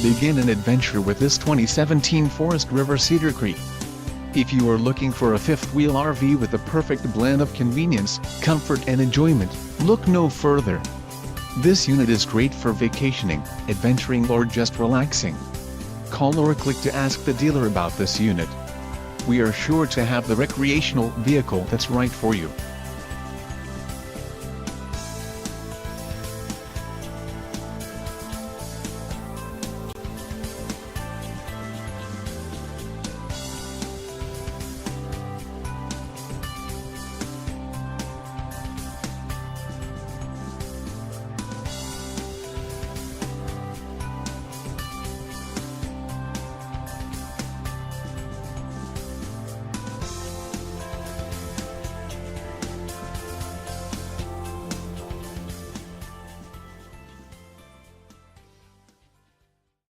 Begin an adventure with this 2017 Forest River Cedar Creek. If you are looking for a fifth-wheel RV with a perfect blend of convenience, comfort and enjoyment, look no further. This unit is great for vacationing, adventuring or just relaxing. Call or click to ask the dealer about this unit. We are sure to have the recreational vehicle that's right for you.